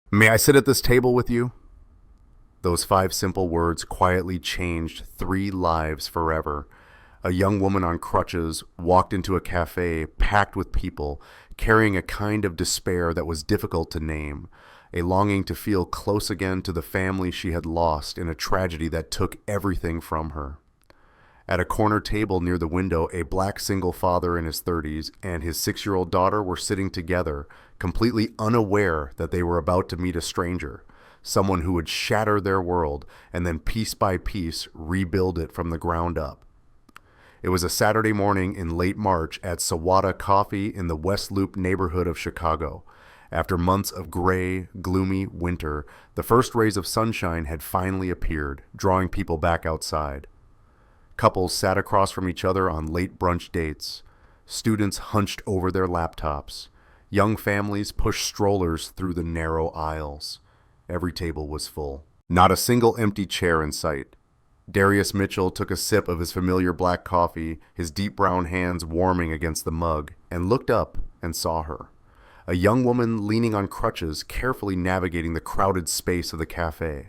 May I sit at this table with you? Those five simple words quietly changed 3 lives forever. A young woman on crutches walked into a cafe packed with people, carrying a kind of despair that was difficult to name, a longing to feel close again to the family she had lost in a tragedy that took everything from her. At a corner table near the window, a black single father in his 30s and his 6-year-old daughter were sitting together, completely unaware that they were about to meet a stranger, someone who would shatter their world and then piece by piece rebuild it from the ground up. It was a Saturday morning in late March at Sawada Coffee in the West Loop neighborhood of Chicago. After months of gray, gloomy winter, the first rays of sunshine had finally appeared, drawing people back outside. Couples sat across from each other on late brunch dates. Students hunched over their laptops. Young families pushed strollers through the narrow aisles. Every table was full. Not a single empty chair in sight. Darius Mitchell took a sip of his familiar black coffee, his deep brown hands warming against the mug, and looked up and saw her. A young woman leaning on crutches, carefully navigating the crowded space of the cafe.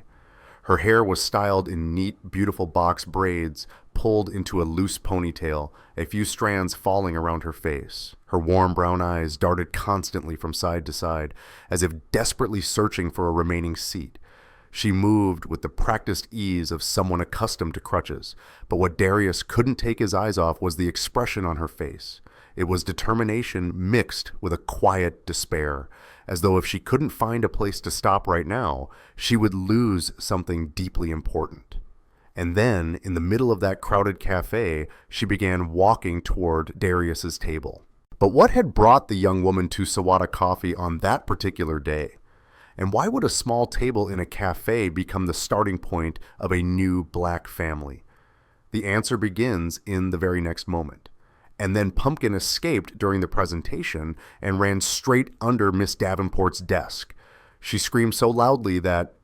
Her hair was styled in neat, beautiful box braids, pulled into a loose ponytail, a few strands falling around her face. Her warm brown eyes darted constantly from side to side, as if desperately searching for a remaining seat. She moved with the practiced ease of someone accustomed to crutches, but what Darius couldn't take his eyes off was the expression on her face. It was determination mixed with a quiet despair, as though if she couldn't find a place to stop right now, she would lose something deeply important. And then, in the middle of that crowded cafe, she began walking toward Darius's table. But what had brought the young woman to Sawada Coffee on that particular day? And why would a small table in a cafe become the starting point of a new black family? The answer begins in the very next moment. And then Pumpkin escaped during the presentation and ran straight under Miss Davenport's desk. She screamed so loudly that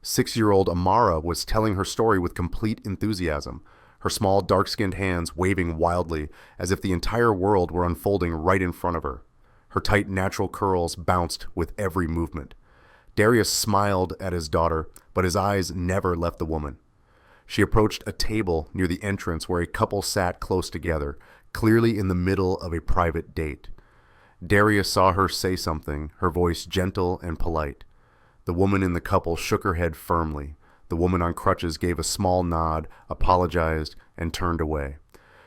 6-year-old Amara was telling her story with complete enthusiasm, her small dark-skinned hands waving wildly as if the entire world were unfolding right in front of her. Her tight natural curls bounced with every movement. Darius smiled at his daughter, but his eyes never left the woman. She approached a table near the entrance where a couple sat close together, clearly in the middle of a private date. Darius saw her say something, her voice gentle and polite. The woman in the couple shook her head firmly. The woman on crutches gave a small nod, apologized, and turned away.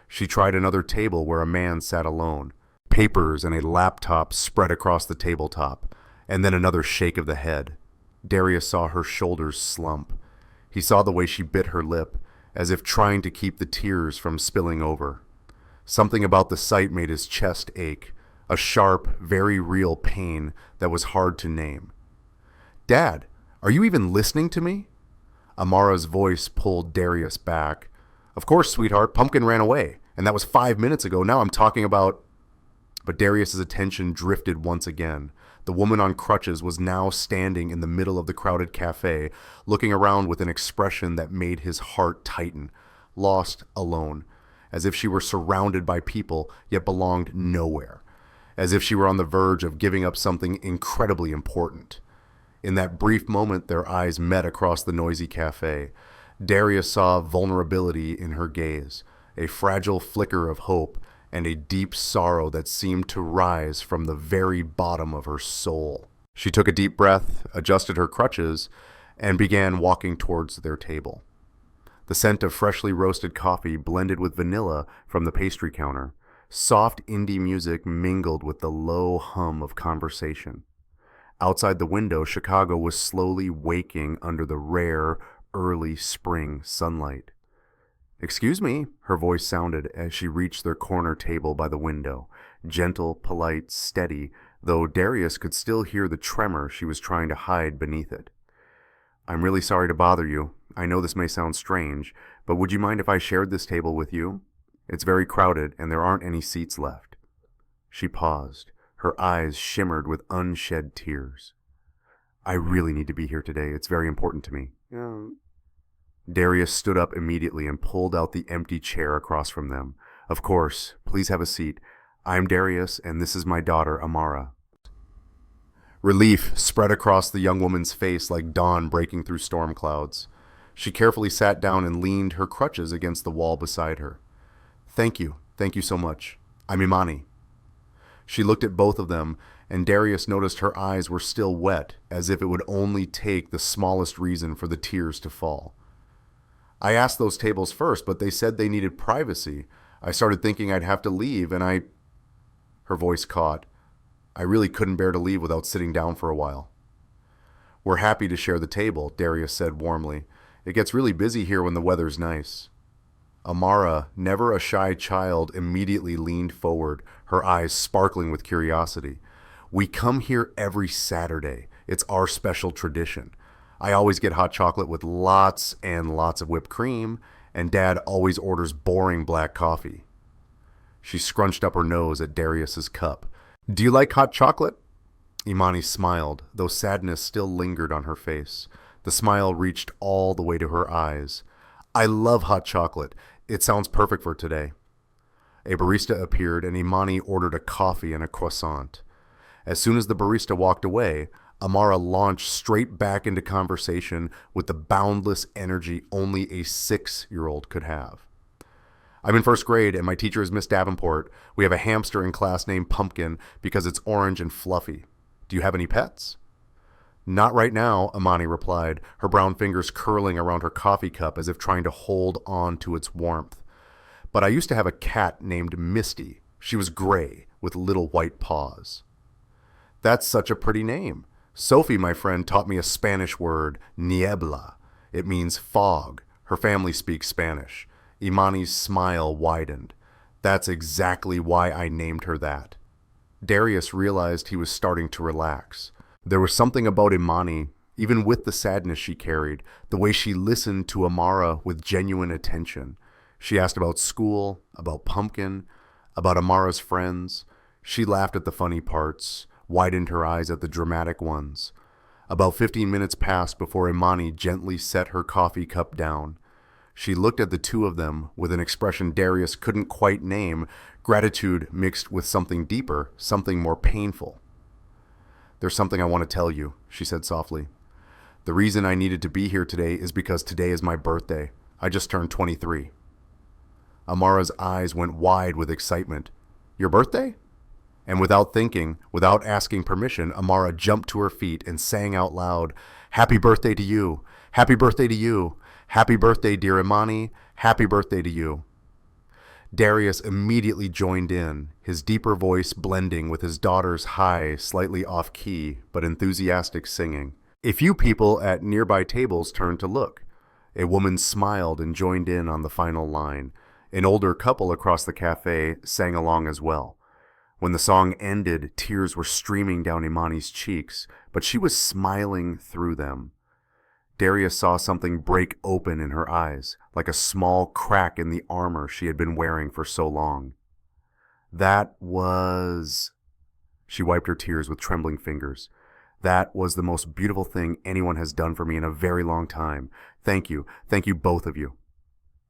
She tried another table where a man sat alone. Papers and a laptop spread across the tabletop, and then another shake of the head. Darius saw her shoulders slump. He saw the way she bit her lip, as if trying to keep the tears from spilling over. Something about the sight made his chest ache, a sharp, very real pain that was hard to name. "Dad, are you even listening to me?" Amara's voice pulled Darius back. "Of course, sweetheart, Pumpkin ran away, and that was 5 minutes ago. Now I'm talking about..." But Darius's attention drifted once again. The woman on crutches was now standing in the middle of the crowded cafe, looking around with an expression that made his heart tighten, lost, alone, as if she were surrounded by people yet belonged nowhere, as if she were on the verge of giving up something incredibly important. In that brief moment, their eyes met across the noisy cafe. Darius saw vulnerability in her gaze, a fragile flicker of hope, and a deep sorrow that seemed to rise from the very bottom of her soul. She took a deep breath, adjusted her crutches, and began walking towards their table. The scent of freshly roasted coffee blended with vanilla from the pastry counter. Soft indie music mingled with the low hum of conversation. Outside the window, Chicago was slowly waking under the rare, early spring sunlight. "Excuse me," her voice sounded as she reached their corner table by the window, gentle, polite, steady, though Darius could still hear the tremor she was trying to hide beneath it. "I'm really sorry to bother you. I know this may sound strange, but would you mind if I shared this table with you? It's very crowded, and there aren't any seats left." She paused. Her eyes shimmered with unshed tears. "I really need to be here today. It's very important to me." Darius stood up immediately and pulled out the empty chair across from them. "Of course. Please have a seat. I'm Darius, and this is my daughter, Amara." Relief spread across the young woman's face like dawn breaking through storm clouds. She carefully sat down and leaned her crutches against the wall beside her. Thank you so much. I'm Imani. She looked at both of them, and Darius noticed her eyes were still wet, as if it would only take the smallest reason for the tears to fall. I asked those tables first, but they said they needed privacy. I started thinking I'd have to leave, and Her voice caught. I really couldn't bear to leave without sitting down for a while. We're happy to share the table, Darius said warmly. It gets really busy here when the weather's nice. Amara, never a shy child, immediately leaned forward, her eyes sparkling with curiosity. We come here every Saturday. It's our special tradition. I always get hot chocolate with lots and lots of whipped cream, and Dad always orders boring black coffee. She scrunched up her nose at Darius's cup. Do you like hot chocolate? Imani smiled, though sadness still lingered on her face. The smile reached all the way to her eyes. I love hot chocolate. It sounds perfect for today. A barista appeared, and Imani ordered a coffee and a croissant. As soon as the barista walked away, Amara launched straight back into conversation with the boundless energy only a 6-year-old could have. I'm in first grade, and my teacher is Miss Davenport. We have a hamster in class named Pumpkin because it's orange and fluffy. Do you have any pets? Not right now, Imani replied, her brown fingers curling around her coffee cup as if trying to hold on to its warmth. But I used to have a cat named Misty. She was gray with little white paws. That's such a pretty name. Sophie, my friend, taught me a Spanish word, niebla. It means fog. Her family speaks Spanish. Imani's smile widened. That's exactly why I named her that. Darius realized he was starting to relax. There was something about Imani, even with the sadness she carried, the way she listened to Amara with genuine attention. She asked about school, about Pumpkin, about Amara's friends. She laughed at the funny parts, widened her eyes at the dramatic ones. About 15 minutes passed before Imani gently set her coffee cup down. She looked at the two of them with an expression Darius couldn't quite name, gratitude mixed with something deeper, something more painful. There's something I want to tell you, she said softly. The reason I needed to be here today is because today is my birthday. I just turned 23. Amara's eyes went wide with excitement. Your birthday? And without thinking, without asking permission, Amara jumped to her feet and sang out loud, Happy birthday to you! Happy birthday to you! Happy birthday, dear Imani! Happy birthday to you! Darius immediately joined in, his deeper voice blending with his daughter's high, slightly off-key, but enthusiastic singing. A few people at nearby tables turned to look. A woman smiled and joined in on the final line. An older couple across the cafe sang along as well. When the song ended, tears were streaming down Imani's cheeks, but she was smiling through them. Darius saw something break open in her eyes, like a small crack in the armor she had been wearing for so long. That was... She wiped her tears with trembling fingers. That was the most beautiful thing anyone has done for me in a very long time. Thank you both of you.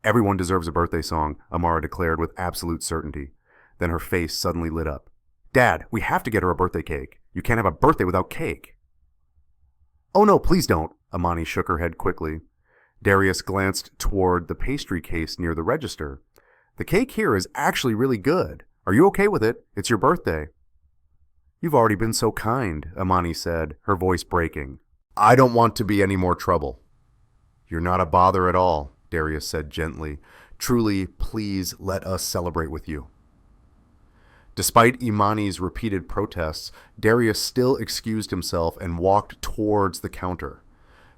Everyone deserves a birthday song, Amara declared with absolute certainty. Then her face suddenly lit up. Dad, we have to get her a birthday cake. You can't have a birthday without cake. Oh no, please don't. Imani shook her head quickly. Darius glanced toward the pastry case near the register. The cake here is actually really good. Are you okay with it? It's your birthday. You've already been so kind, Imani said, her voice breaking. I don't want to be any more trouble. You're not a bother at all, Darius said gently. Truly, please let us celebrate with you. Despite Imani's repeated protests, Darius still excused himself and walked towards the counter.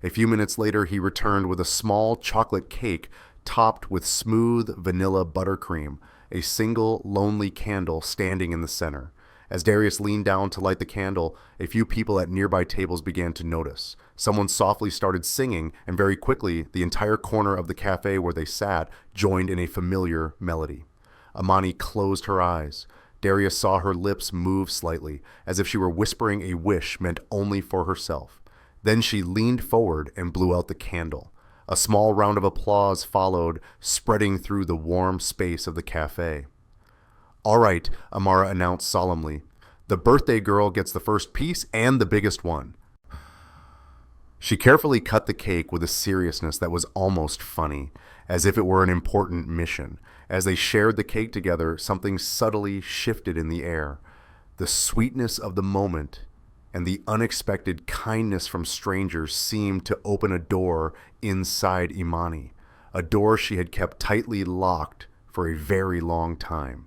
A few minutes later, he returned with a small chocolate cake topped with smooth vanilla buttercream, a single lonely candle standing in the center. As Darius leaned down to light the candle, a few people at nearby tables began to notice. Someone softly started singing, and very quickly, the entire corner of the cafe where they sat joined in a familiar melody. Imani closed her eyes. Darius saw her lips move slightly, as if she were whispering a wish meant only for herself. Then she leaned forward and blew out the candle. A small round of applause followed, spreading through the warm space of the cafe. All right, Amara announced solemnly. The birthday girl gets the first piece and the biggest one. She carefully cut the cake with a seriousness that was almost funny, as if it were an important mission. As they shared the cake together, something subtly shifted in the air. The sweetness of the moment and the unexpected kindness from strangers seemed to open a door inside Imani, a door she had kept tightly locked for a very long time.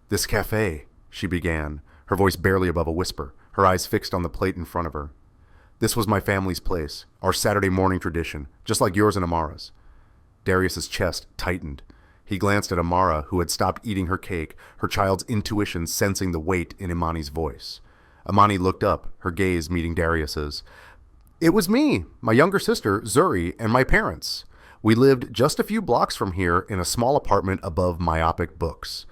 "This café," she began, her voice barely above a whisper, her eyes fixed on the plate in front of her. "This was my family's place, our Saturday morning tradition, just like yours and Amara's." Darius's chest tightened. He glanced at Amara, who had stopped eating her cake, her child's intuition sensing the weight in Imani's voice. Imani looked up, her gaze meeting Darius's. "It was me, my younger sister, Zuri, and my parents. We lived just a few blocks from here in a small apartment above myopic books.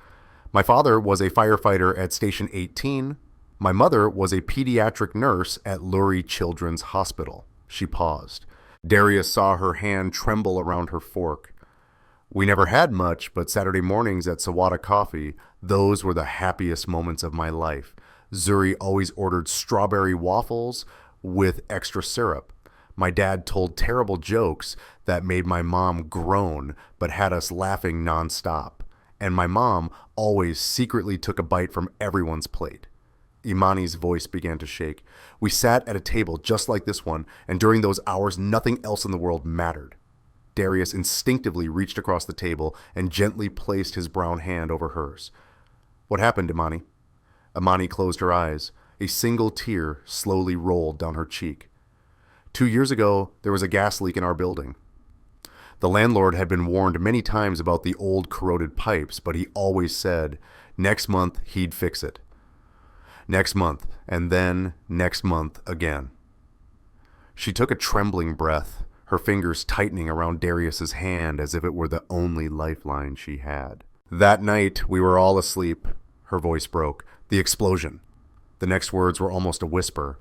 My father was a firefighter at Station 18. My mother was a pediatric nurse at Lurie Children's Hospital." She paused. Darius saw her hand tremble around her fork. "We never had much, but Saturday mornings at Sawada Coffee, those were the happiest moments of my life. Zuri always ordered strawberry waffles with extra syrup. My dad told terrible jokes that made my mom groan, but had us laughing nonstop. And my mom always secretly took a bite from everyone's plate." Imani's voice began to shake. "We sat at a table just like this one, and during those hours, nothing else in the world mattered." Darius instinctively reached across the table and gently placed his brown hand over hers. "What happened, Imani?" Imani closed her eyes. A single tear slowly rolled down her cheek. 2 years ago, there was a gas leak in our building. The landlord had been warned many times about the old corroded pipes, but he always said, next month he'd fix it. Next month, and then next month again. She took a trembling breath, her fingers tightening around Darius's hand as if it were the only lifeline she had. "That night, we were all asleep." Her voice broke. "The explosion." The next words were almost a whisper.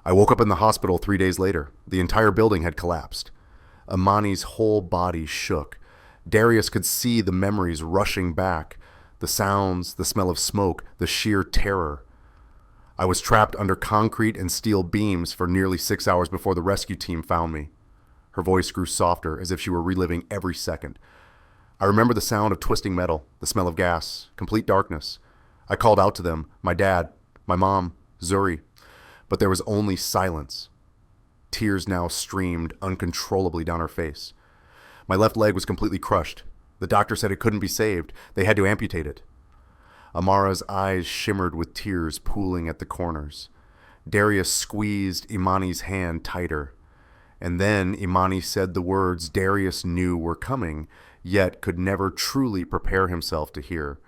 "I woke up in the hospital 3 days later. The entire building had collapsed." Imani's whole body shook. Darius could see the memories rushing back, the sounds, the smell of smoke, the sheer terror. "I was trapped under concrete and steel beams for nearly 6 hours before the rescue team found me." Her voice grew softer, as if she were reliving every second. "I remember the sound of twisting metal, the smell of gas, complete darkness. I called out to them, my dad, my mom, Zuri, but there was only silence." Tears now streamed uncontrollably down her face. "My left leg was completely crushed. The doctor said it couldn't be saved. They had to amputate it." Amara's eyes shimmered with tears pooling at the corners. Darius squeezed Imani's hand tighter. And then Imani said the words Darius knew were coming, yet could never truly prepare himself to hear.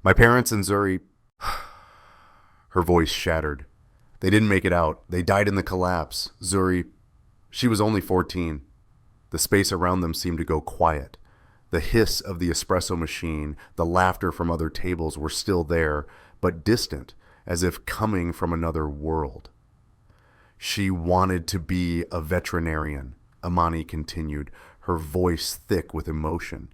"My parents and Zuri..." Her voice shattered. "They didn't make it out. They died in the collapse. Zuri... she was only 14. The space around them seemed to go quiet. The hiss of the espresso machine, the laughter from other tables were still there, but distant, as if coming from another world. "She wanted to be a veterinarian," Imani continued, her voice thick with emotion.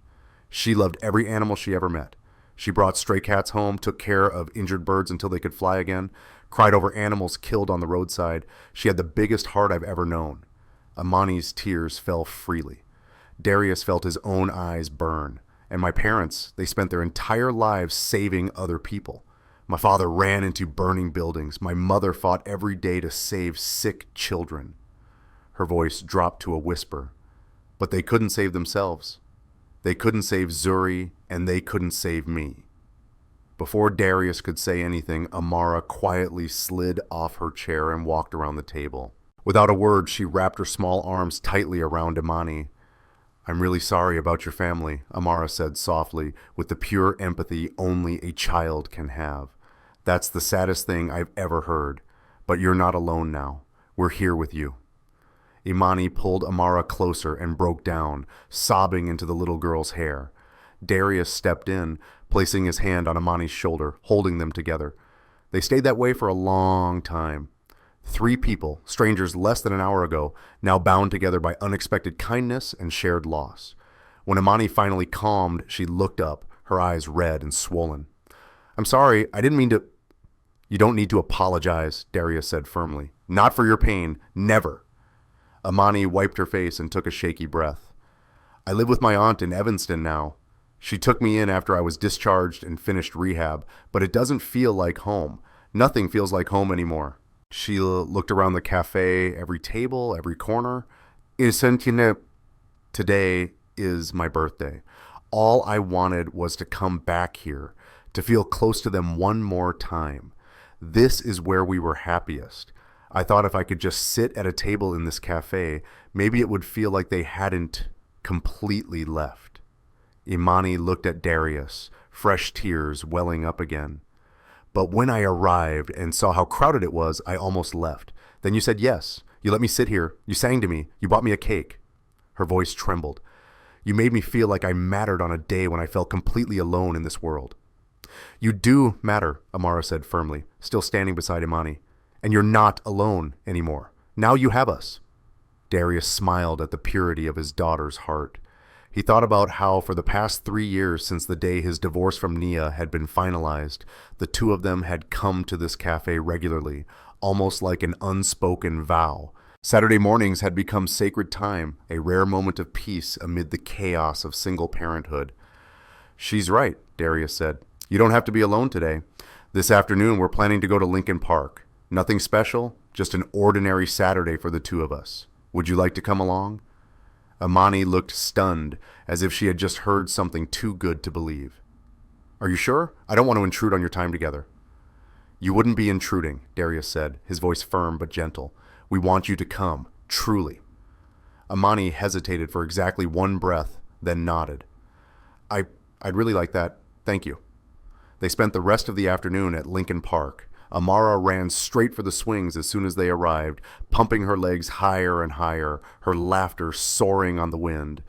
"She loved every animal she ever met. She brought stray cats home, took care of injured birds until they could fly again, cried over animals killed on the roadside. She had the biggest heart I've ever known." Imani's tears fell freely. Darius felt his own eyes burn. "And my parents, they spent their entire lives saving other people. My father ran into burning buildings. My mother fought every day to save sick children." Her voice dropped to a whisper. "But they couldn't save themselves. They couldn't save Zuri, and they couldn't save me." Before Darius could say anything, Amara quietly slid off her chair and walked around the table. Without a word, she wrapped her small arms tightly around Imani. "I'm really sorry about your family," Amara said softly, with the pure empathy only a child can have. "That's the saddest thing I've ever heard. But you're not alone now. We're here with you." Imani pulled Amara closer and broke down, sobbing into the little girl's hair. Darius stepped in, placing his hand on Imani's shoulder, holding them together. They stayed that way for a long time. 3 people, strangers less than an hour ago, now bound together by unexpected kindness and shared loss. When Imani finally calmed, she looked up, her eyes red and swollen. "I'm sorry, I didn't mean to..." You don't need to apologize, Darius said firmly. Not for your pain. Never. Imani wiped her face and took a shaky breath. I live with my aunt in Evanston now. She took me in after I was discharged and finished rehab, but it doesn't feel like home. Nothing feels like home anymore. Sheila looked around the cafe, every table, every corner. Today is my birthday. All I wanted was to come back here, to feel close to them one more time. This is where we were happiest. I thought if I could just sit at a table in this cafe, maybe it would feel like they hadn't completely left. Imani looked at Darius, fresh tears welling up again. But when I arrived and saw how crowded it was, I almost left. Then you said yes. You let me sit here. You sang to me. You bought me a cake. Her voice trembled. You made me feel like I mattered on a day when I felt completely alone in this world. You do matter, Amara said firmly, still standing beside Imani. And you're not alone anymore. Now you have us. Darius smiled at the purity of his daughter's heart. He thought about how for the past 3 years since the day his divorce from Nia had been finalized, the two of them had come to this cafe regularly, almost like an unspoken vow. Saturday mornings had become sacred time, a rare moment of peace amid the chaos of single parenthood. She's right, Darius said. You don't have to be alone today. This afternoon we're planning to go to Lincoln Park. Nothing special, just an ordinary Saturday for the two of us. Would you like to come along? Imani looked stunned, as if she had just heard something too good to believe. Are you sure? I don't want to intrude on your time together. You wouldn't be intruding, Darius said, his voice firm but gentle. We want you to come, truly. Imani hesitated for exactly one breath, then nodded. I'd really like that. Thank you. They spent the rest of the afternoon at Lincoln Park. Amara ran straight for the swings as soon as they arrived, pumping her legs higher and higher, her laughter soaring on the wind.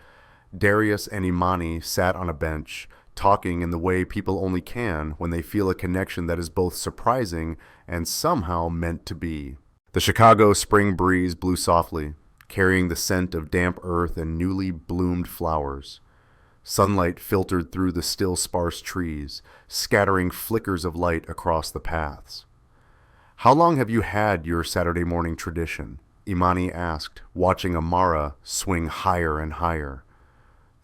Darius and Imani sat on a bench, talking in the way people only can when they feel a connection that is both surprising and somehow meant to be. The Chicago spring breeze blew softly, carrying the scent of damp earth and newly bloomed flowers. Sunlight filtered through the still sparse trees, scattering flickers of light across the paths. How long have you had your Saturday morning tradition? Imani asked, watching Amara swing higher and higher.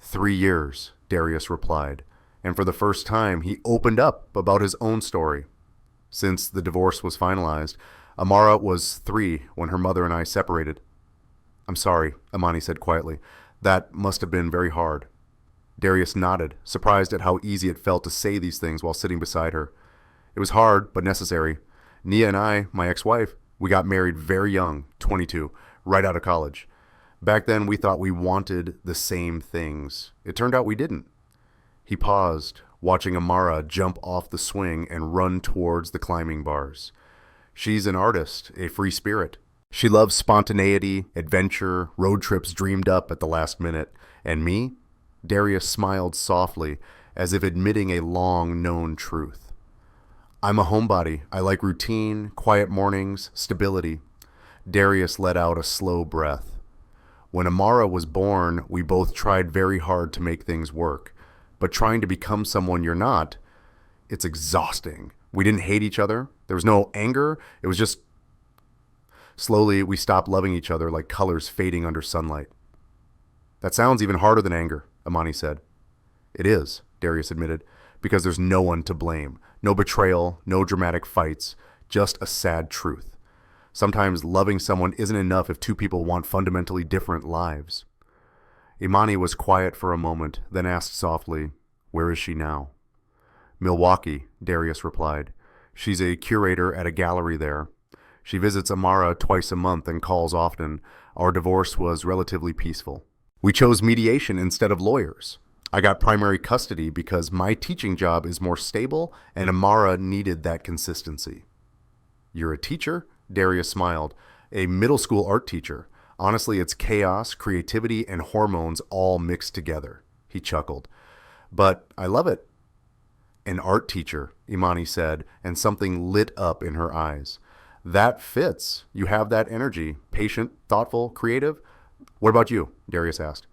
3 years, Darius replied, and for the first time he opened up about his own story. Since the divorce was finalized, Amara was 3 when her mother and I separated. I'm sorry, Imani said quietly. That must have been very hard. Darius nodded, surprised at how easy it felt to say these things while sitting beside her. It was hard, but necessary. Nia and I, my ex-wife, we got married very young, 22, right out of college. Back then, we thought we wanted the same things. It turned out we didn't. He paused, watching Amara jump off the swing and run towards the climbing bars. She's an artist, a free spirit. She loves spontaneity, adventure, road trips dreamed up at the last minute. And me? Darius smiled softly, as if admitting a long-known truth. I'm a homebody. I like routine, quiet mornings, stability. Darius let out a slow breath. When Amara was born, we both tried very hard to make things work. But trying to become someone you're not, it's exhausting. We didn't hate each other. There was no anger. It was just... Slowly, we stopped loving each other like colors fading under sunlight. That sounds even harder than anger, Imani said. It is, Darius admitted, because there's no one to blame. No betrayal, no dramatic fights, just a sad truth. Sometimes loving someone isn't enough if two people want fundamentally different lives. Imani was quiet for a moment, then asked softly, Where is she now? Milwaukee, Darius replied. She's a curator at a gallery there. She visits Amara twice a month and calls often. Our divorce was relatively peaceful. We chose mediation instead of lawyers. I got primary custody because my teaching job is more stable and Amara needed that consistency. You're a teacher? Darius smiled. A middle school art teacher. Honestly, it's chaos, creativity, and hormones all mixed together. He chuckled. But I love it. An art teacher, Imani said, and something lit up in her eyes. That fits. You have that energy. Patient, thoughtful, creative. What about you? Darius asked.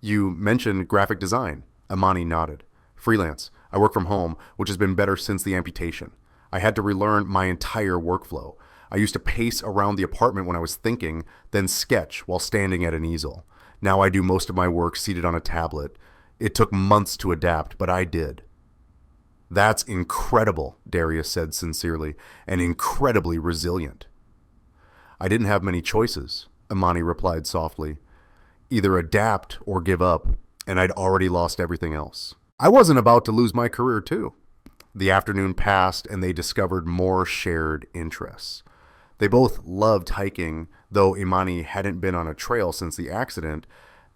You mentioned graphic design. Imani nodded. Freelance. I work from home, which has been better since the amputation. I had to relearn my entire workflow. I used to pace around the apartment when I was thinking, then sketch while standing at an easel. Now I do most of my work seated on a tablet. It took months to adapt, but I did. That's incredible, Darius said sincerely, and incredibly resilient. I didn't have many choices, Imani replied softly. Either adapt or give up, and I'd already lost everything else. I wasn't about to lose my career too. The afternoon passed and they discovered more shared interests. They both loved hiking, though Imani hadn't been on a trail since the accident.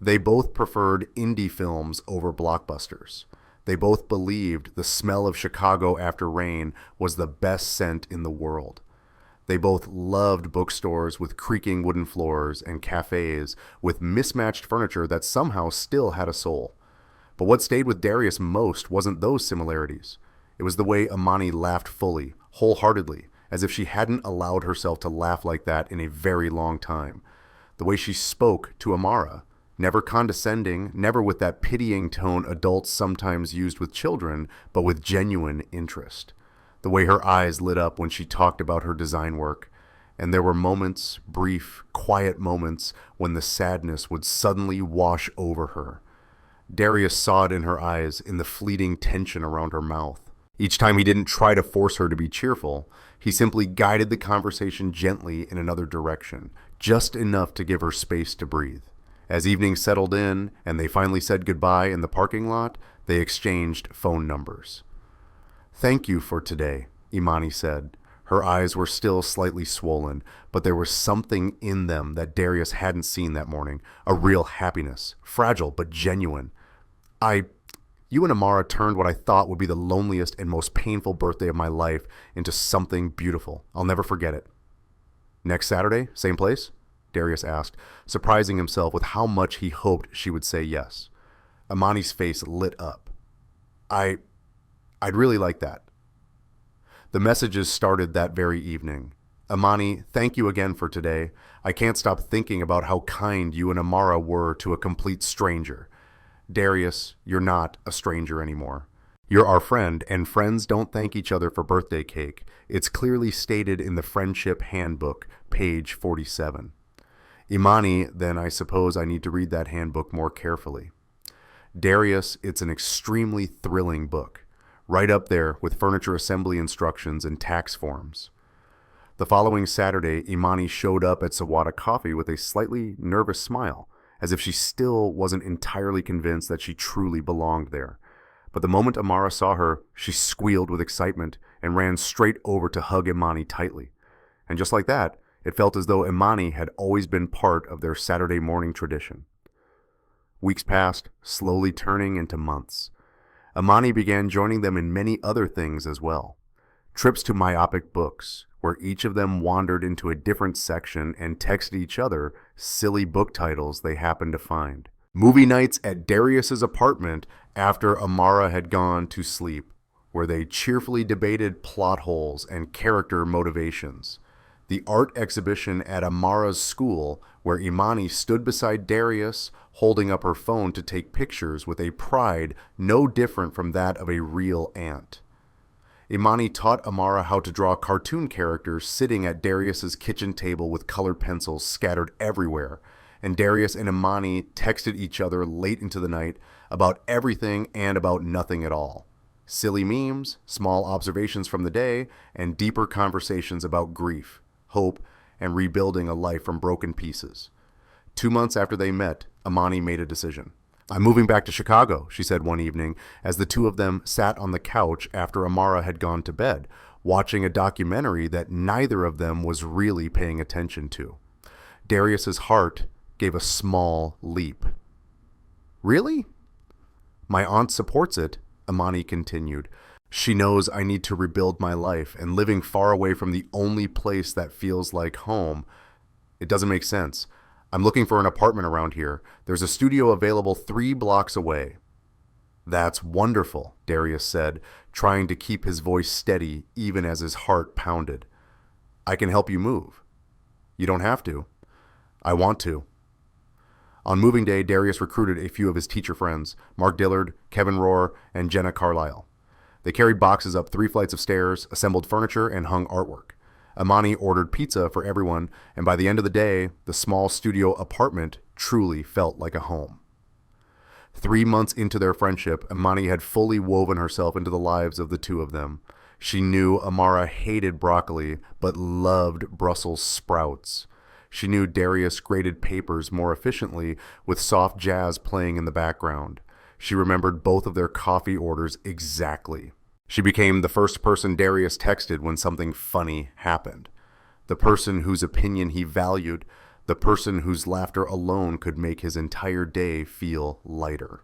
They both preferred indie films over blockbusters. They both believed the smell of Chicago after rain was the best scent in the world. They both loved bookstores with creaking wooden floors and cafes with mismatched furniture that somehow still had a soul. But what stayed with Darius most wasn't those similarities. It was the way Imani laughed fully, wholeheartedly, as if she hadn't allowed herself to laugh like that in a very long time. The way she spoke to Amara, never condescending, never with that pitying tone adults sometimes used with children, but with genuine interest. The way her eyes lit up when she talked about her design work, and there were moments, brief, quiet moments, when the sadness would suddenly wash over her. Darius saw it in her eyes, in the fleeting tension around her mouth. Each time he didn't try to force her to be cheerful, he simply guided the conversation gently in another direction, just enough to give her space to breathe. As evening settled in and they finally said goodbye in the parking lot, they exchanged phone numbers. "Thank you for today," Imani said. Her eyes were still slightly swollen, but there was something in them that Darius hadn't seen that morning, a real happiness, fragile but genuine. You and Amara turned what I thought would be the loneliest and most painful birthday of my life into something beautiful. I'll never forget it." "Next Saturday, same place?" Darius asked, surprising himself with how much he hoped she would say yes. Imani's face lit up. I'd really like that." The messages started that very evening. "Imani, thank you again for today. I can't stop thinking about how kind you and Amara were to a complete stranger. Darius, you're not a stranger anymore. You're our friend, and friends don't thank each other for birthday cake. It's clearly stated in the Friendship Handbook, page 47. Imani, then I suppose I need to read that handbook more carefully. Darius, it's an extremely thrilling book. Right up there with furniture assembly instructions and tax forms." The following Saturday, Imani showed up at Sawada Coffee with a slightly nervous smile, as if she still wasn't entirely convinced that she truly belonged there. But the moment Amara saw her, she squealed with excitement and ran straight over to hug Imani tightly. And just like that, it felt as though Imani had always been part of their Saturday morning tradition. Weeks passed, slowly turning into months. Imani began joining them in many other things as well. Trips to myopic books, where each of them wandered into a different section and texted each other silly book titles they happened to find. Movie nights at Darius's apartment after Amara had gone to sleep, where they cheerfully debated plot holes and character motivations. The art exhibition at Amara's school, where Imani stood beside Darius, holding up her phone to take pictures with a pride no different from that of a real aunt. Imani taught Amara how to draw cartoon characters sitting at Darius's kitchen table with colored pencils scattered everywhere, and Darius and Imani texted each other late into the night about everything and about nothing at all. Silly memes, small observations from the day, and deeper conversations about grief, hope, and rebuilding a life from broken pieces. 2 months after they met, Imani made a decision. "I'm moving back to Chicago," she said one evening, as the two of them sat on the couch after Amara had gone to bed, watching a documentary that neither of them was really paying attention to. Darius's heart gave a small leap. "Really?" "My aunt supports it," Imani continued. "She knows I need to rebuild my life, and living far away from the only place that feels like home, it doesn't make sense. I'm looking for an apartment around here. There's a studio available 3 blocks away." "That's wonderful," Darius said, trying to keep his voice steady even as his heart pounded. "I can help you move." "You don't have to." "I want to." On moving day, Darius recruited a few of his teacher friends, Mark Dillard, Kevin Rohr, and Jenna Carlisle. They carried boxes up 3 flights of stairs, assembled furniture, and hung artwork. Amani ordered pizza for everyone, and by the end of the day, the small studio apartment truly felt like a home. 3 months into their friendship, Amani had fully woven herself into the lives of the two of them. She knew Amara hated broccoli, but loved Brussels sprouts. She knew Darius graded papers more efficiently with soft jazz playing in the background. She remembered both of their coffee orders exactly. She became the first person Darius texted when something funny happened. The person whose opinion he valued, the person whose laughter alone could make his entire day feel lighter.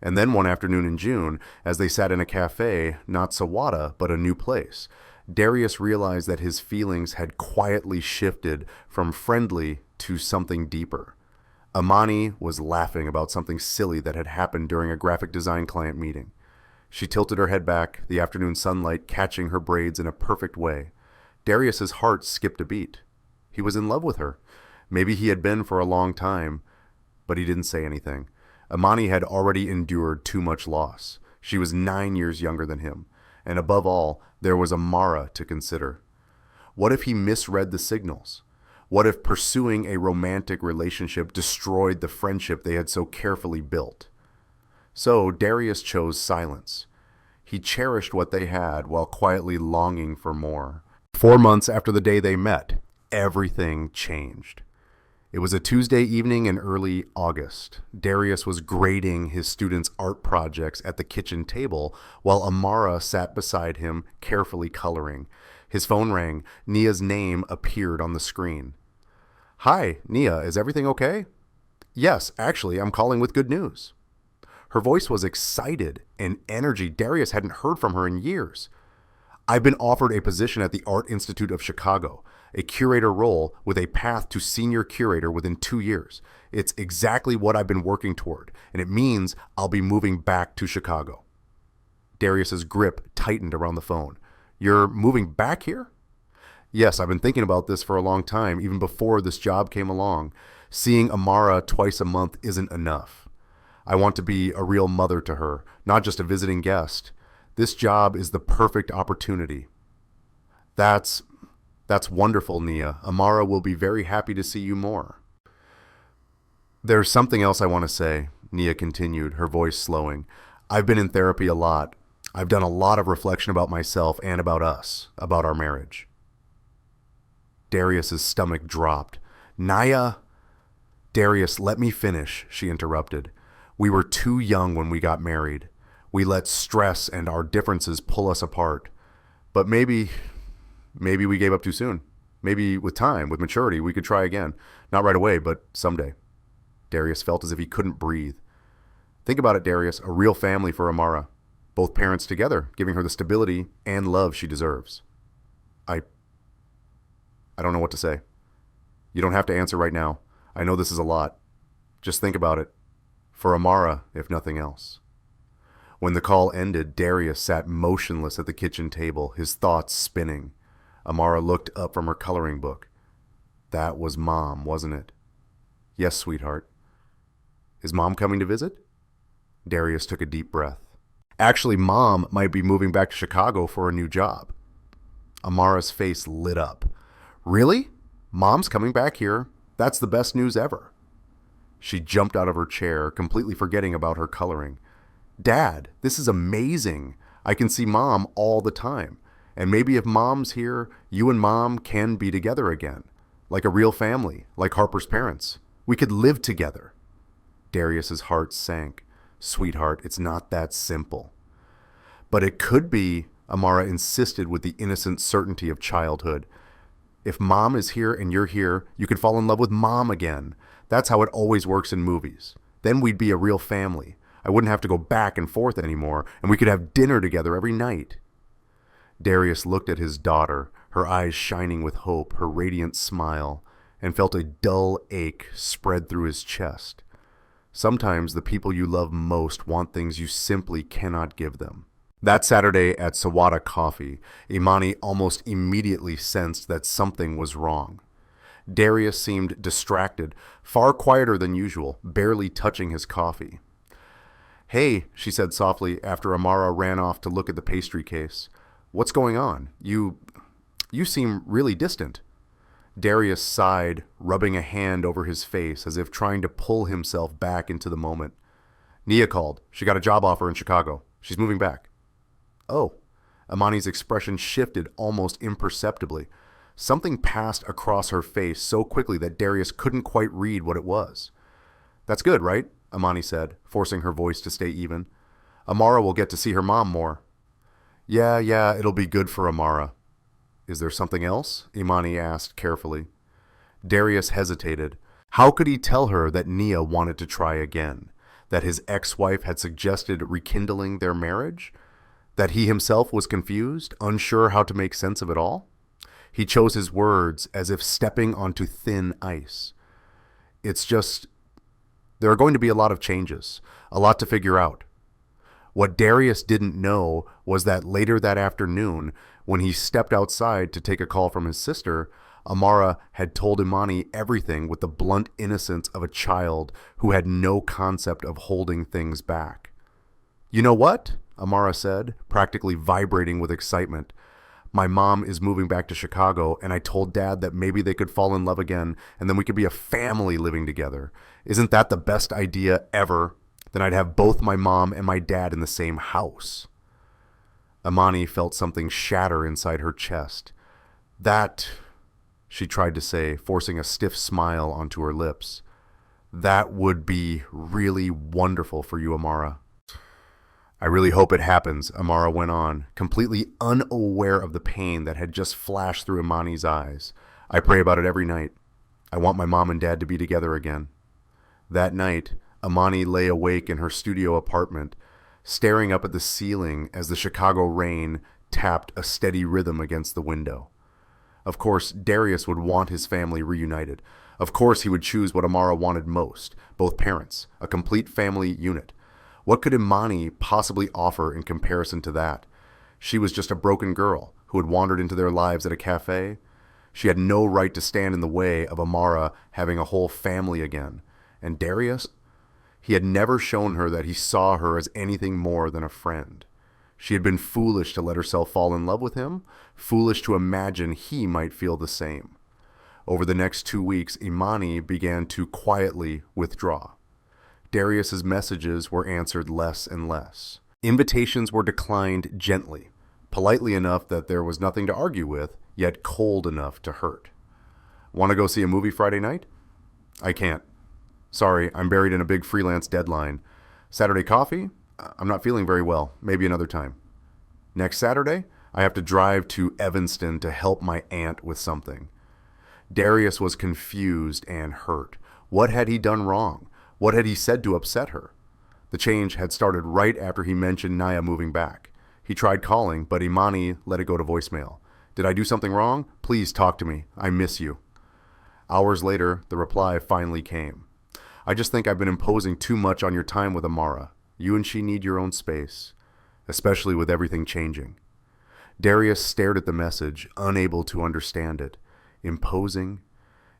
And then one afternoon in June, as they sat in a cafe, not Sawada, but a new place, Darius realized that his feelings had quietly shifted from friendly to something deeper. Amani was laughing about something silly that had happened during a graphic design client meeting. She tilted her head back, the afternoon sunlight catching her braids in a perfect way. Darius's heart skipped a beat. He was in love with her. Maybe he had been for a long time, but he didn't say anything. Amani had already endured too much loss. She was 9 years younger than him, and above all, there was Amara to consider. What if he misread the signals? What if pursuing a romantic relationship destroyed the friendship they had so carefully built? So Darius chose silence. He cherished what they had while quietly longing for more. 4 months after the day they met, everything changed. It was a Tuesday evening in early August. Darius was grading his students' art projects at the kitchen table while Amara sat beside him, carefully coloring. His phone rang. Nia's name appeared on the screen. "Hi, Nia, is everything okay?" "Yes, actually, I'm calling with good news." Her voice was excited and energy Darius hadn't heard from her in years. "I've been offered a position at the Art Institute of Chicago, a curator role with a path to senior curator within 2 years. It's exactly what I've been working toward, and it means I'll be moving back to Chicago." Darius's grip tightened around the phone. "You're moving back here?" "Yes, I've been thinking about this for a long time, even before this job came along. Seeing Amara twice a month isn't enough. I want to be a real mother to her, not just a visiting guest. This job is the perfect opportunity." That's wonderful, Nia. Amara will be very happy to see you more." "There's something else I want to say," Nia continued, her voice slowing. "I've been in therapy a lot. I've done a lot of reflection about myself and about us, about our marriage." Darius's stomach dropped. "Naya!" "Darius, let me finish," she interrupted. "We were too young when we got married. We let stress and our differences pull us apart. But maybe we gave up too soon. Maybe with time, with maturity, we could try again. Not right away, but someday." Darius felt as if he couldn't breathe. "Think about it, Darius, a real family for Amara. Both parents together, giving her the stability and love she deserves." I don't know what to say. "You don't have to answer right now. I know this is a lot. Just think about it. For Amara, if nothing else." When the call ended, Darius sat motionless at the kitchen table, his thoughts spinning. Amara looked up from her coloring book. "That was Mom, wasn't it?" "Yes, sweetheart." "Is Mom coming to visit?" Darius took a deep breath. "Actually, Mom might be moving back to Chicago for a new job." Amara's face lit up. "Really? Mom's coming back here? That's the best news ever." She jumped out of her chair, completely forgetting about her coloring. "Dad, this is amazing. I can see Mom all the time. And maybe if Mom's here, you and Mom can be together again. Like a real family, like Harper's parents. We could live together." Darius's heart sank. "Sweetheart, it's not that simple." "But it could be," Amara insisted with the innocent certainty of childhood. "If Mom is here and you're here, you could fall in love with Mom again. That's how it always works in movies. Then we'd be a real family. I wouldn't have to go back and forth anymore, and we could have dinner together every night." Darius looked at his daughter, her eyes shining with hope, her radiant smile, and felt a dull ache spread through his chest. Sometimes the people you love most want things you simply cannot give them. That Saturday at Sawada Coffee, Imani almost immediately sensed that something was wrong. Darius seemed distracted, far quieter than usual, barely touching his coffee. "Hey," she said softly after Amara ran off to look at the pastry case. "What's going on? You seem really distant." Darius sighed, rubbing a hand over his face as if trying to pull himself back into the moment. "Nia called. She got a job offer in Chicago. She's moving back." "Oh." Amani's expression shifted almost imperceptibly. Something passed across her face so quickly that Darius couldn't quite read what it was. "That's good, right?" Amani said, forcing her voice to stay even. "Amara will get to see her mom more." Yeah, it'll be good for Amara." "Is there something else?" Imani asked carefully. Darius hesitated. How could he tell her that Nia wanted to try again? That his ex-wife had suggested rekindling their marriage? That he himself was confused, unsure how to make sense of it all? He chose his words as if stepping onto thin ice. "It's just, there are going to be a lot of changes, a lot to figure out." What Darius didn't know was that later that afternoon, when he stepped outside to take a call from his sister, Amara had told Imani everything with the blunt innocence of a child who had no concept of holding things back. "You know what?" Amara said, practically vibrating with excitement. "My mom is moving back to Chicago, and I told Dad that maybe they could fall in love again, and then we could be a family living together. Isn't that the best idea ever? Then I'd have both my mom and my dad in the same house." Imani felt something shatter inside her chest. "That," she tried to say, forcing a stiff smile onto her lips, "that would be really wonderful for you, Amara." "I really hope it happens," Amara went on, completely unaware of the pain that had just flashed through Imani's eyes. "I pray about it every night. I want my mom and dad to be together again." That night, Imani lay awake in her studio apartment, staring up at the ceiling as the Chicago rain tapped a steady rhythm against the window. Of course, Darius would want his family reunited. Of course, he would choose what Amara wanted most, both parents, a complete family unit. What could Imani possibly offer in comparison to that? She was just a broken girl who had wandered into their lives at a cafe. She had no right to stand in the way of Amara having a whole family again. And Darius? He had never shown her that he saw her as anything more than a friend. She had been foolish to let herself fall in love with him, foolish to imagine he might feel the same. Over the next 2 weeks, Imani began to quietly withdraw. Darius's messages were answered less and less. Invitations were declined gently, politely enough that there was nothing to argue with, yet cold enough to hurt. "Want to go see a movie Friday night?" "I can't. Sorry, I'm buried in a big freelance deadline." "Saturday coffee?" "I'm not feeling very well. Maybe another time." "Next Saturday? I have to drive to Evanston to help my aunt with something." Darius was confused and hurt. What had he done wrong? What had he said to upset her? The change had started right after he mentioned Naya moving back. He tried calling, but Imani let it go to voicemail. "Did I do something wrong? Please talk to me. I miss you." Hours later, the reply finally came. "I just think I've been imposing too much on your time with Amara. You and she need your own space, especially with everything changing." Darius stared at the message, unable to understand it. Imposing?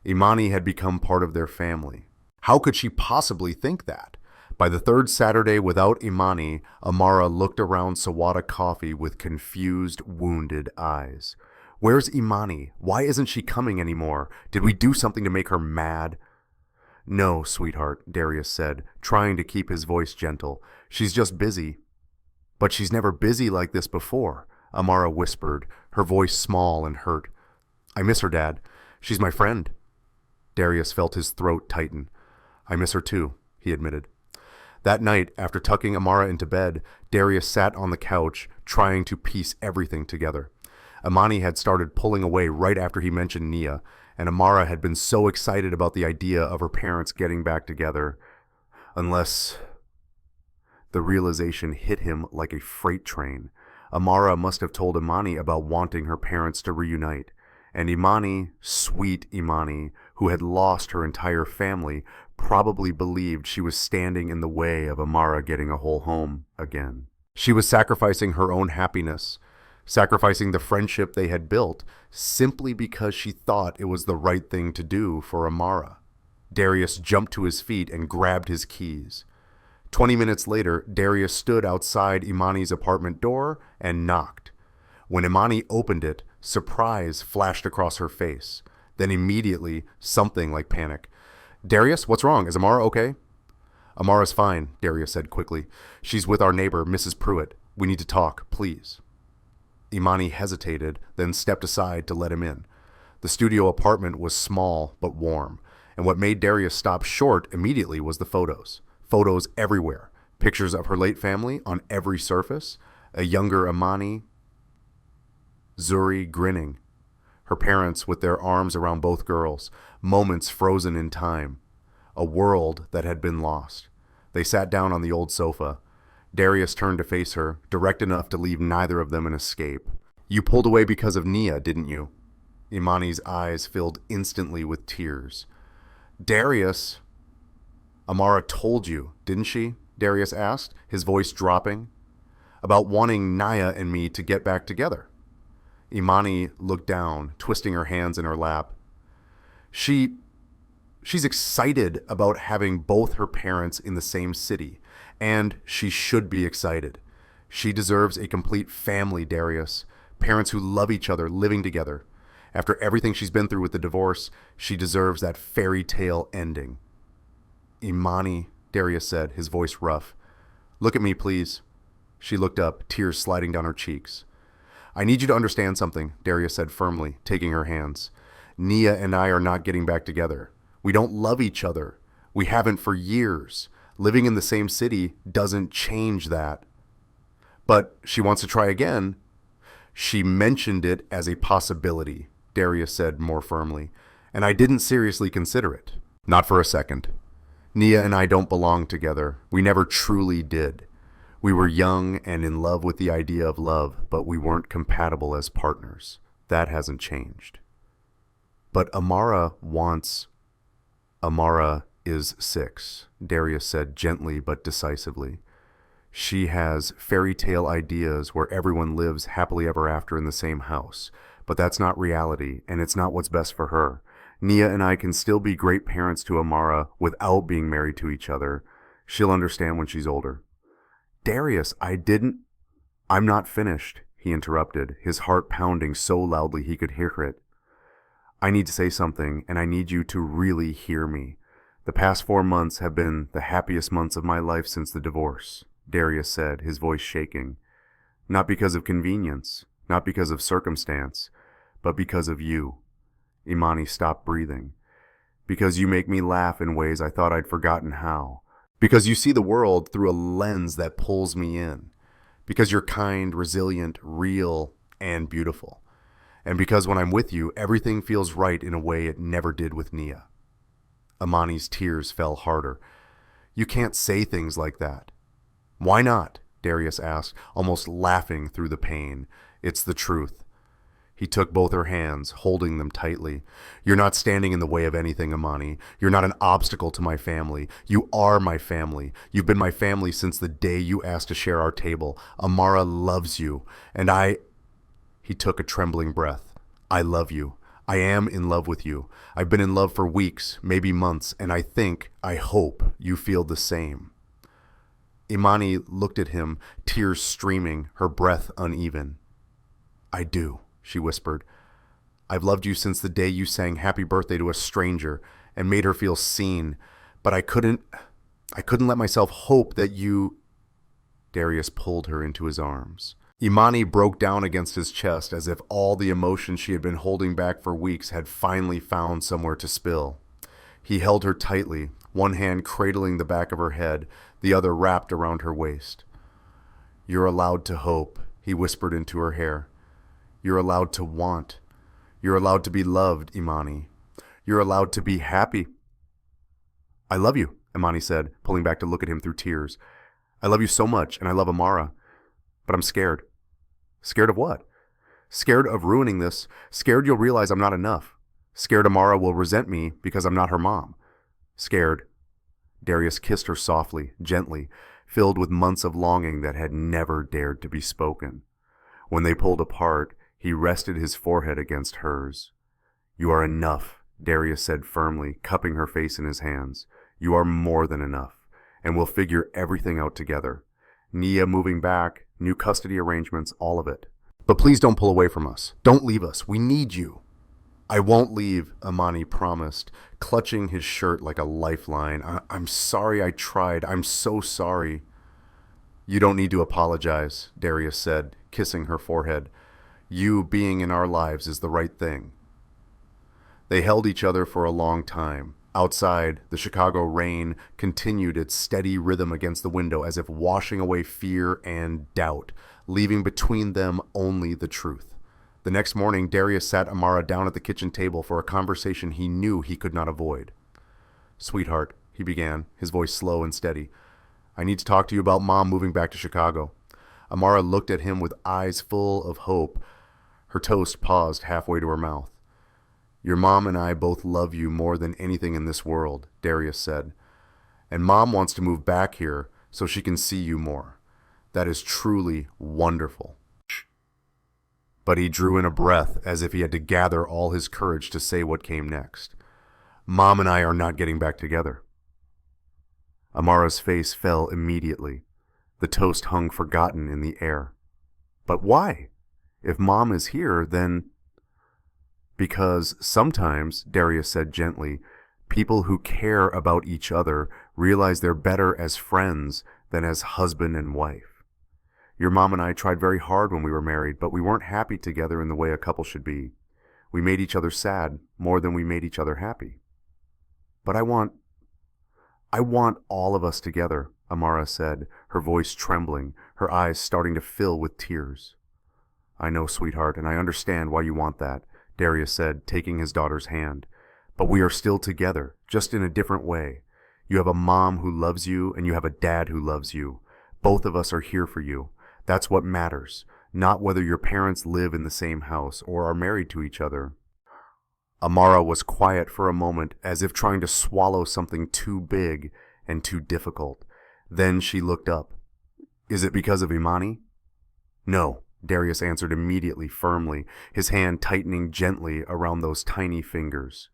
Imani had become part of their family. How could she possibly think that? By the third Saturday without Imani, Amara looked around Sawada Coffee with confused, wounded eyes. "Where's Imani? Why isn't she coming anymore? Did we do something to make her mad?" "No, sweetheart," Darius said, trying to keep his voice gentle. "She's just busy." "But she's never busy like this before," Amara whispered, her voice small and hurt. "I miss her, Dad. She's my friend." Darius felt his throat tighten. "I miss her too," he admitted. That night, after tucking Amara into bed, Darius sat on the couch, trying to piece everything together. Imani had started pulling away right after he mentioned Nia, and Amara had been so excited about the idea of her parents getting back together. Unless... The realization hit him like a freight train. Amara must have told Imani about wanting her parents to reunite. And Imani, sweet Imani, who had lost her entire family, probably believed she was standing in the way of Amara getting a whole home again. She was sacrificing her own happiness, sacrificing the friendship they had built, simply because she thought it was the right thing to do for Amara. Darius jumped to his feet and grabbed his keys. 20 minutes later, Darius stood outside Imani's apartment door and knocked. When Imani opened it, surprise flashed across her face. Then immediately, something like panic. "Darius, what's wrong? Is Amara okay?" "Amara's fine," Darius said quickly. "She's with our neighbor, Mrs. Pruitt. We need to talk, please." Imani hesitated, then stepped aside to let him in. The studio apartment was small but warm, and what made Darius stop short immediately was the photos. Photos everywhere. Pictures of her late family on every surface. A younger Imani, Zuri grinning. Her parents with their arms around both girls. Moments frozen in time. A world that had been lost. They sat down on the old sofa. Darius turned to face her, direct enough to leave neither of them an escape. "You pulled away because of Nia, didn't you?" Imani's eyes filled instantly with tears. "Darius, Amara told you, didn't she?" Darius asked, his voice dropping. "About wanting Naya and me to get back together." Imani looked down, twisting her hands in her lap. She's excited about having both her parents in the same city, and she should be excited. She deserves a complete family, Darius. Parents who love each other, living together. After everything she's been through with the divorce, she deserves that fairy tale ending. "Imani," Darius said, his voice rough. "Look at me, please." She looked up, tears sliding down her cheeks. "I need you to understand something," Darius said firmly, taking her hands. "Nia and I are not getting back together. We don't love each other. We haven't for years. Living in the same city doesn't change that." "But she wants to try again." "She mentioned it as a possibility," Darius said more firmly, "and I didn't seriously consider it. Not for a second. Nia and I don't belong together. We never truly did. We were young and in love with the idea of love, but we weren't compatible as partners. That hasn't changed." "But Amara is 6, Darius said gently but decisively. "She has fairy tale ideas where everyone lives happily ever after in the same house, but that's not reality, and it's not what's best for her. Nia and I can still be great parents to Amara without being married to each other. She'll understand when she's older." "Darius, I'm not finished," he interrupted, his heart pounding so loudly he could hear it. "I need to say something, and I need you to really hear me. The past 4 months have been the happiest months of my life since the divorce," Darius said, his voice shaking. "Not because of convenience, not because of circumstance, but because of you." Imani stopped breathing. "Because you make me laugh in ways I thought I'd forgotten how. Because you see the world through a lens that pulls me in. Because you're kind, resilient, real, and beautiful. And because when I'm with you, everything feels right in a way it never did with Nia." Imani's tears fell harder. "You can't say things like that." "Why not?" Darius asked, almost laughing through the pain. "It's the truth." He took both her hands, holding them tightly. "You're not standing in the way of anything, Imani. You're not an obstacle to my family. You are my family. You've been my family since the day you asked to share our table. Amara loves you, and I—" He took a trembling breath. "I love you. I am in love with you. I've been in love for weeks, maybe months, and I hope you feel the same." Imani looked at him, tears streaming, her breath uneven. "I do," she whispered. "I've loved you since the day you sang happy birthday to a stranger and made her feel seen, but I couldn't let myself hope that you—" Darius pulled her into his arms. Imani broke down against his chest as if all the emotion she had been holding back for weeks had finally found somewhere to spill. He held her tightly, one hand cradling the back of her head, the other wrapped around her waist. "You're allowed to hope," he whispered into her hair. "You're allowed to want. You're allowed to be loved, Imani. You're allowed to be happy." "I love you," Imani said, pulling back to look at him through tears. "I love you so much, and I love Amara. But I'm scared." "Scared of what?" "Scared of ruining this. Scared you'll realize I'm not enough. Scared Amara will resent me because I'm not her mom. Scared." Darius kissed her softly, gently, filled with months of longing that had never dared to be spoken. When they pulled apart, he rested his forehead against hers. "You are enough," Darius said firmly, cupping her face in his hands. "You are more than enough. and we'll figure everything out together. Nia moving back, new custody arrangements, all of it. But please don't pull away from us. Don't leave us. We need you. I won't leave, Imani promised, clutching his shirt like a lifeline. I'm sorry I tried. I'm so sorry. You don't need to apologize, Darius said, kissing her forehead. You being in our lives is the right thing. They held each other for a long time. Outside, the Chicago rain continued its steady rhythm against the window as if washing away fear and doubt, leaving between them only the truth. The next morning, Darius sat Amara down at the kitchen table for a conversation he knew he could not avoid. "Sweetheart," he began, his voice slow and steady, "I need to talk to you about Mom moving back to Chicago." Amara looked at him with eyes full of hope. Her toast paused halfway to her mouth. "Your mom and I both love you more than anything in this world," Darius said. "And Mom wants to move back here so she can see you more. That is truly wonderful." But he drew in a breath as if he had to gather all his courage to say what came next. "Mom and I are not getting back together." Amara's face fell immediately. The toast hung forgotten in the air. "But why? If Mom is here, then—" "Because sometimes," Darius said gently, "people who care about each other realize they're better as friends than as husband and wife. Your mom and I tried very hard when we were married, but we weren't happy together in the way a couple should be. We made each other sad more than we made each other happy. But I want all of us together," Amara said, her voice trembling, her eyes starting to fill with tears. "I know, sweetheart, and I understand why you want that," Darius said, taking his daughter's hand. "But we are still together, just in a different way. You have a mom who loves you, and you have a dad who loves you. Both of us are here for you. That's what matters, not whether your parents live in the same house or are married to each other." Amara was quiet for a moment, as if trying to swallow something too big and too difficult. Then she looked up. "Is it because of Imani?" "No," Darius answered immediately, firmly, his hand tightening gently around those tiny fingers.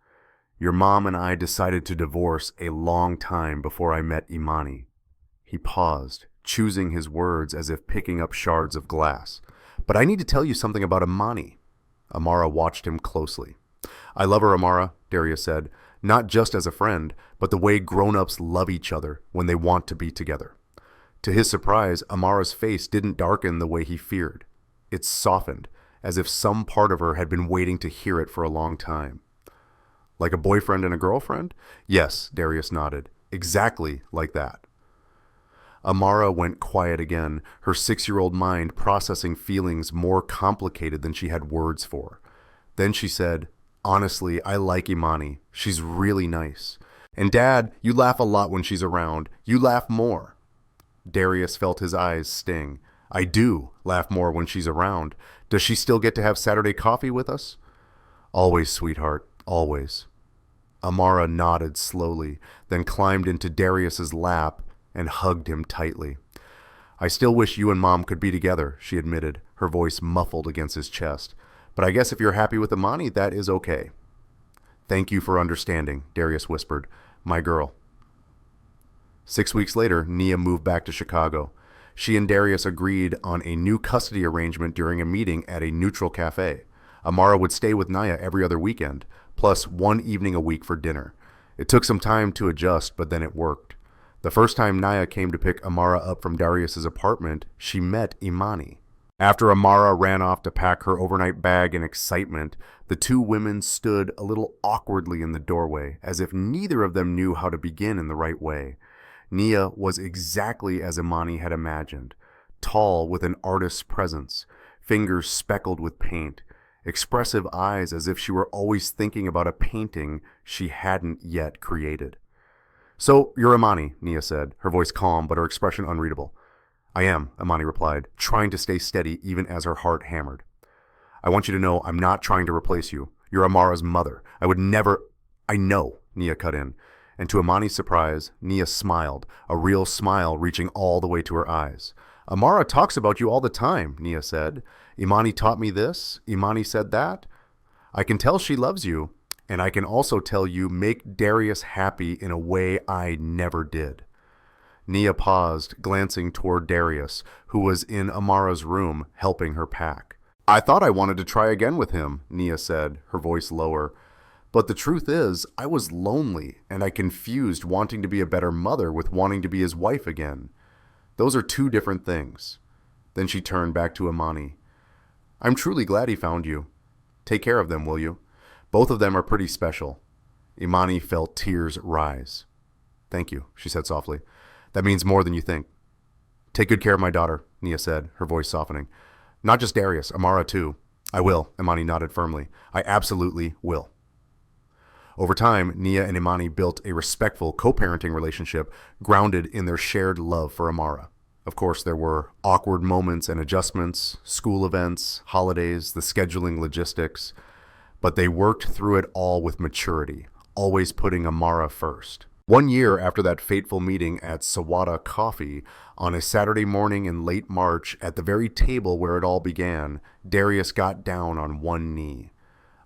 "Your mom and I decided to divorce a long time before I met Imani." He paused, choosing his words as if picking up shards of glass. "But I need to tell you something about Imani." Amara watched him closely. "I love her, Amara," Darius said, "not just as a friend, but the way grown-ups love each other when they want to be together." To his surprise, Amara's face didn't darken the way he feared. It softened, as if some part of her had been waiting to hear it for a long time. "Like a boyfriend and a girlfriend?" "Yes," Darius nodded. "Exactly like that." Amara went quiet again, her 6-year-old mind processing feelings more complicated than she had words for. Then she said, "Honestly, I like Imani. She's really nice. And Dad, you laugh a lot when she's around. You laugh more." Darius felt his eyes sting. "I do laugh more when she's around. Does she still get to have Saturday coffee with us?" "Always, sweetheart, always." Amara nodded slowly, then climbed into Darius's lap and hugged him tightly. "I still wish you and Mom could be together," she admitted, her voice muffled against his chest. "But I guess if you're happy with Imani, that is okay." "Thank you for understanding," Darius whispered. "My girl." 6 weeks later, Nia moved back to Chicago. She and Darius agreed on a new custody arrangement during a meeting at a neutral café. Amara would stay with Nia every other weekend, plus one evening a week for dinner. It took some time to adjust, but then it worked. The first time Nia came to pick Amara up from Darius's apartment, she met Imani. After Amara ran off to pack her overnight bag in excitement, the two women stood a little awkwardly in the doorway, as if neither of them knew how to begin in the right way. Nia was exactly as Imani had imagined, tall with an artist's presence, fingers speckled with paint, expressive eyes as if she were always thinking about a painting she hadn't yet created. "So, you're Imani," Nia said, her voice calm but her expression unreadable. "I am," Imani replied, trying to stay steady even as her heart hammered. "I want you to know I'm not trying to replace you. You're Amara's mother. I would never—" "I know," Nia cut in. And to Imani's surprise, Nia smiled, a real smile reaching all the way to her eyes. "Amara talks about you all the time," Nia said. "Imani taught me this. Imani said that. I can tell she loves you, and I can also tell you make Darius happy in a way I never did." Nia paused, glancing toward Darius, who was in Amara's room, helping her pack. "I thought I wanted to try again with him," Nia said, her voice lower. "But the truth is, I was lonely, and I confused wanting to be a better mother with wanting to be his wife again. Those are two different things." Then she turned back to Imani. "I'm truly glad he found you. Take care of them, will you? Both of them are pretty special." Imani felt tears rise. "Thank you," she said softly. "That means more than you think." "Take good care of my daughter," Nia said, her voice softening. "Not just Darius, Amara too." "I will," Imani nodded firmly. "I absolutely will." Over time, Nia and Imani built a respectful co-parenting relationship grounded in their shared love for Amara. Of course, there were awkward moments and adjustments, school events, holidays, the scheduling logistics, but they worked through it all with maturity, always putting Amara first. 1 year after that fateful meeting at Sawada Coffee, on a Saturday morning in late March, at the very table where it all began, Darius got down on one knee.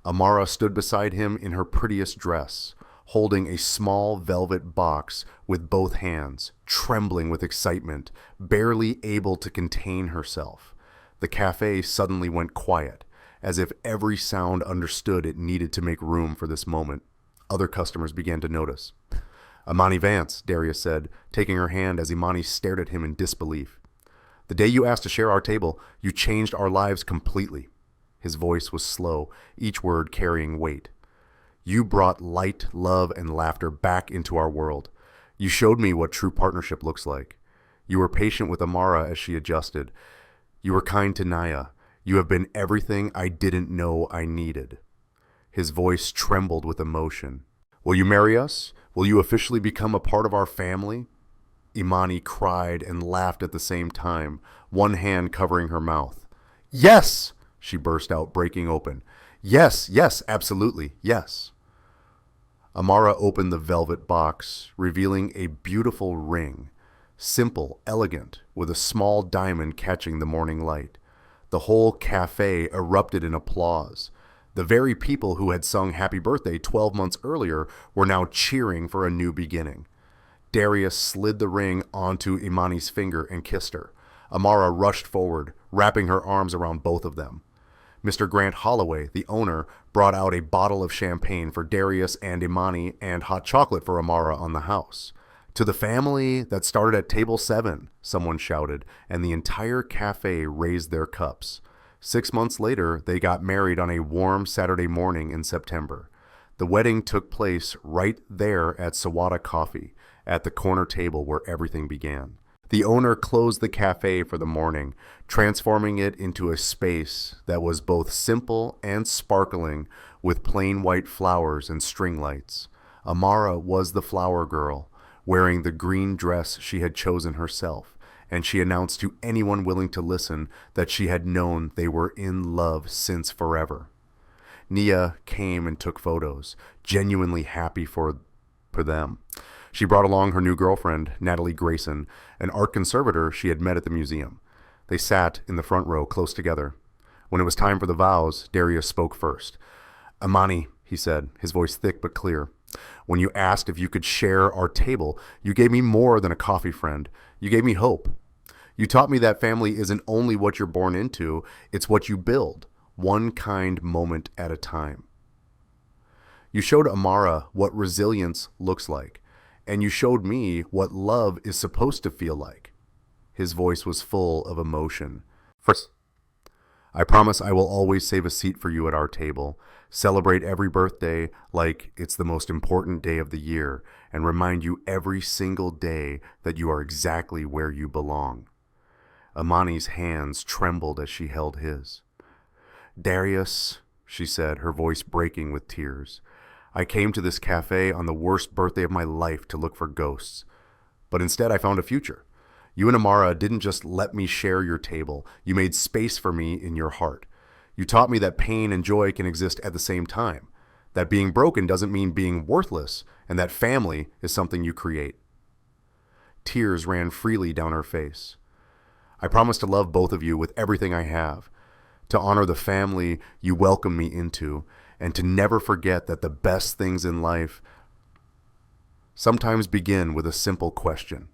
Amara stood beside him in her prettiest dress, holding a small velvet box with both hands, trembling with excitement, barely able to contain herself. The cafe suddenly went quiet, as if every sound understood it needed to make room for this moment. Other customers began to notice. "Imani Vance," Darius said, taking her hand as Imani stared at him in disbelief. "The day you asked to share our table, you changed our lives completely." His voice was slow, each word carrying weight. "You brought light, love, and laughter back into our world. You showed me what true partnership looks like. You were patient with Amara as she adjusted. You were kind to Naya. You have been everything I didn't know I needed." His voice trembled with emotion. "Will you marry us? Will you officially become a part of our family?" Imani cried and laughed at the same time, one hand covering her mouth. "Yes!" she burst out, breaking open. "Yes, yes, absolutely, yes." Amara opened the velvet box, revealing a beautiful ring, simple, elegant, with a small diamond catching the morning light. The whole cafe erupted in applause. The very people who had sung Happy Birthday 12 months earlier were now cheering for a new beginning. Darius slid the ring onto Imani's finger and kissed her. Amara rushed forward, wrapping her arms around both of them. Mr. Grant Holloway, the owner, brought out a bottle of champagne for Darius and Imani and hot chocolate for Amara on the house. "To the family that started at table 7, someone shouted, and the entire cafe raised their cups. 6 months later, they got married on a warm Saturday morning in September. The wedding took place right there at Sawada Coffee, at the corner table where everything began. The owner closed the cafe for the morning, transforming it into a space that was both simple and sparkling with plain white flowers and string lights. Amara was the flower girl, wearing the green dress she had chosen herself, and she announced to anyone willing to listen that she had known they were in love since forever. Nia came and took photos, genuinely happy for them. She brought along her new girlfriend, Natalie Grayson, an art conservator she had met at the museum. They sat in the front row close together. When it was time for the vows, Darius spoke first. "Imani," he said, his voice thick but clear, "when you asked if you could share our table, you gave me more than a coffee friend. You gave me hope. You taught me that family isn't only what you're born into, it's what you build, one kind moment at a time. You showed Amara what resilience looks like, and you showed me what love is supposed to feel like." His voice was full of emotion. "First, I promise I will always save a seat for you at our table, celebrate every birthday like it's the most important day of the year, and remind you every single day that you are exactly where you belong." Imani's hands trembled as she held his. "Darius," she said, her voice breaking with tears, "I came to this cafe on the worst birthday of my life to look for ghosts. But instead I found a future. You and Amara didn't just let me share your table. You made space for me in your heart. You taught me that pain and joy can exist at the same time, that being broken doesn't mean being worthless, and that family is something you create." Tears ran freely down her face. "I promise to love both of you with everything I have, to honor the family you welcome me into, and to never forget that the best things in life sometimes begin with a simple question.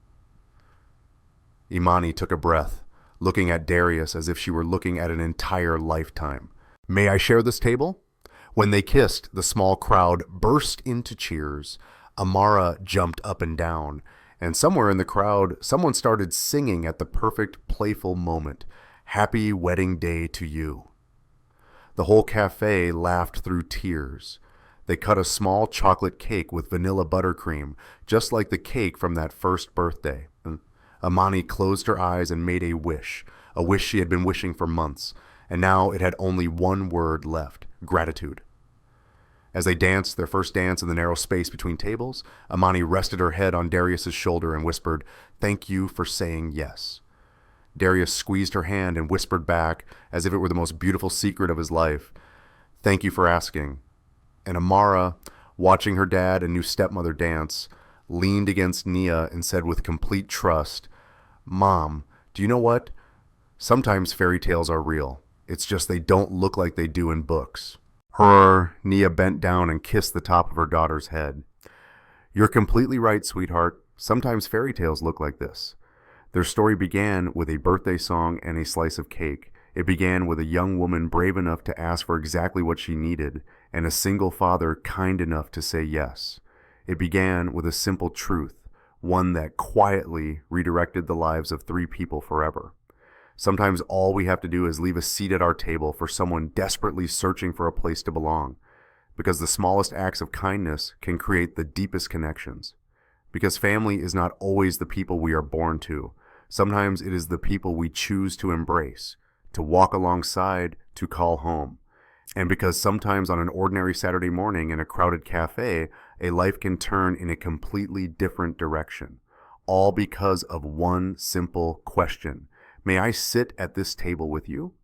Imani took a breath, looking at Darius as if she were looking at an entire lifetime. May I share this table? When they kissed, the small crowd burst into cheers. Amara jumped up and down, and somewhere in the crowd, someone started singing at the perfect, playful moment. Happy wedding day to you. The whole cafe laughed through tears. They cut a small chocolate cake with vanilla buttercream, just like the cake from that first birthday. Imani closed her eyes and made a wish she had been wishing for months, and now it had only one word left: gratitude. As they danced their first dance in the narrow space between tables, Imani rested her head on Darius's shoulder and whispered, "Thank you for saying yes." Darius squeezed her hand and whispered back, as if it were the most beautiful secret of his life, "Thank you for asking." And Amara, watching her dad and new stepmother dance, leaned against Nia and said with complete trust, "Mom, do you know what? Sometimes fairy tales are real. It's just they don't look like they do in books." Nia bent down and kissed the top of her daughter's head. "You're completely right, sweetheart. Sometimes fairy tales look like this." Their story began with a birthday song and a slice of cake. It began with a young woman brave enough to ask for exactly what she needed, and a single father kind enough to say yes. It began with a simple truth, one that quietly redirected the lives of 3 people forever. Sometimes all we have to do is leave a seat at our table for someone desperately searching for a place to belong, because the smallest acts of kindness can create the deepest connections. Because family is not always the people we are born to. Sometimes it is the people we choose to embrace, to walk alongside, to call home. And because sometimes on an ordinary Saturday morning in a crowded cafe, a life can turn in a completely different direction. All because of one simple question: may I sit at this table with you?